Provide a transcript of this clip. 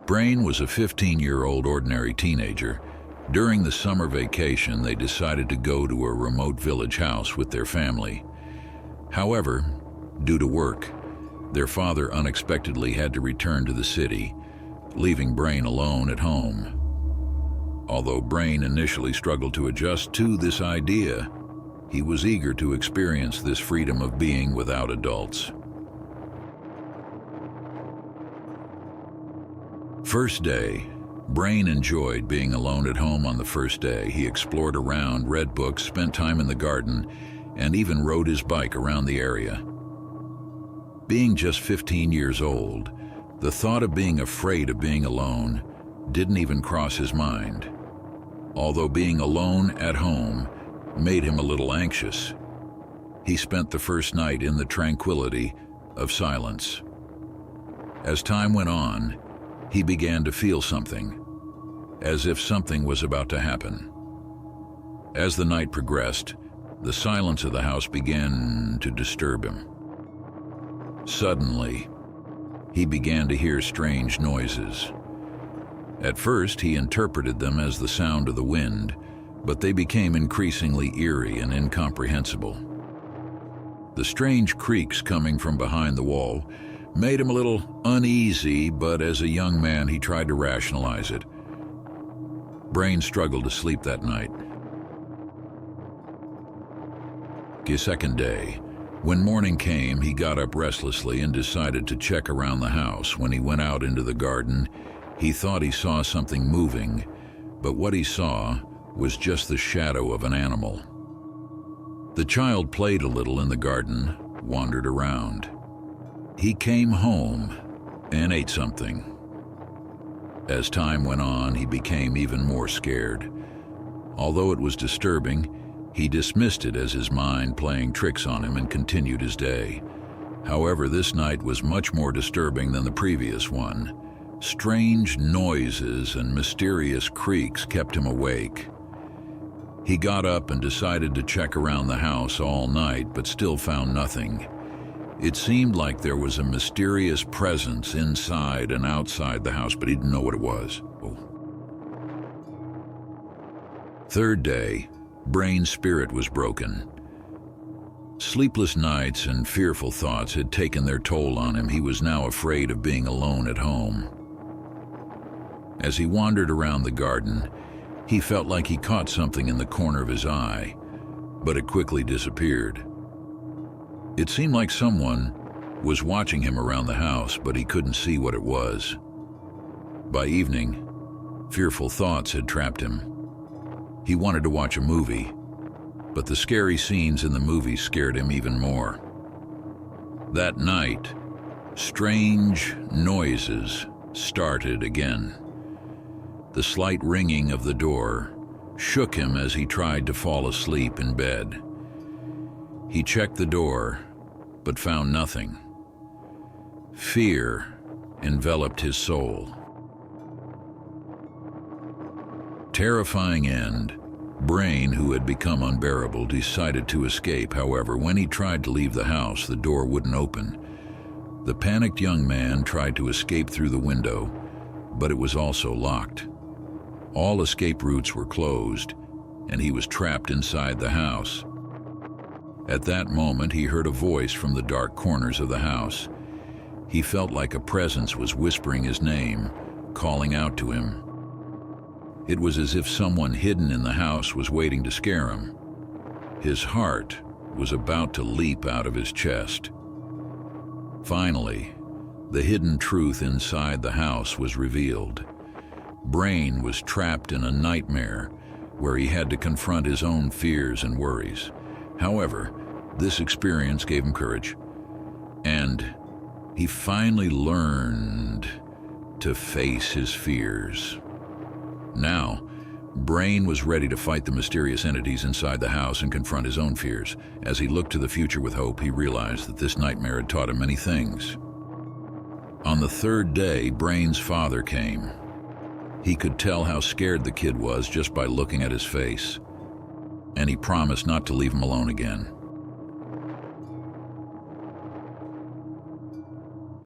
Brain was a 15-year-old ordinary teenager. During the summer vacation, they decided to go to a remote village house with their family. However, due to work, their father unexpectedly had to return to the city, leaving Brain alone at home. Although Brain initially struggled to adjust to this idea, he was eager to experience this freedom of being without adults. First day. Brain enjoyed being alone at home on the first day. He explored around, read books, spent time in the garden, and even rode his bike around the area. Being just 15 years old, the thought of being afraid of being alone didn't even cross his mind. Although being alone at home made him a little anxious, he spent the first night in the tranquility of silence. As time went on, he began to feel something, as if something was about to happen. As the night progressed, the silence of the house began to disturb him. Suddenly, he began to hear strange noises. At first, he interpreted them as the sound of the wind, but they became increasingly eerie and incomprehensible. The strange creaks coming from behind the wall made him a little uneasy, but as a young man, he tried to rationalize it. Brain struggled to sleep that night. The second day. When morning came, he got up restlessly and decided to check around the house. When he went out into the garden, he thought he saw something moving, but what he saw was just the shadow of an animal. The child played a little in the garden, wandered around. He came home and ate something. As time went on, he became even more scared. Although it was disturbing, he dismissed it as his mind playing tricks on him and continued his day. However, this night was much more disturbing than the previous one. Strange noises and mysterious creaks kept him awake. He got up and decided to check around the house all night, but still found nothing. It seemed like there was a mysterious presence inside and outside the house, but he didn't know what it was. Third day. Brain's spirit was broken. Sleepless nights and fearful thoughts had taken their toll on him. He was now afraid of being alone at home. As he wandered around the garden, he felt like he caught something in the corner of his eye, but it quickly disappeared. It seemed like someone was watching him around the house, but he couldn't see what it was. By evening, fearful thoughts had trapped him. He wanted to watch a movie, but the scary scenes in the movie scared him even more. That night, strange noises started again. The slight ringing of the door shook him as he tried to fall asleep in bed. He checked the door, but found nothing. Fear enveloped his soul. Terrifying end. Brain, who had become unbearable, decided to escape. However, when he tried to leave the house, the door wouldn't open. The panicked young man tried to escape through the window, but it was also locked. All escape routes were closed, and he was trapped inside the house. At that moment, he heard a voice from the dark corners of the house. He felt like a presence was whispering his name, calling out to him. It was as if someone hidden in the house was waiting to scare him. His heart was about to leap out of his chest. Finally, the hidden truth inside the house was revealed. Brain was trapped in a nightmare where he had to confront his own fears and worries. However, this experience gave him courage, and he finally learned to face his fears. Now, Brain was ready to fight the mysterious entities inside the house and confront his own fears. As he looked to the future with hope, he realized that this nightmare had taught him many things. On the third day, Brain's father came. He could tell how scared the kid was just by looking at his face, and he promised not to leave him alone again.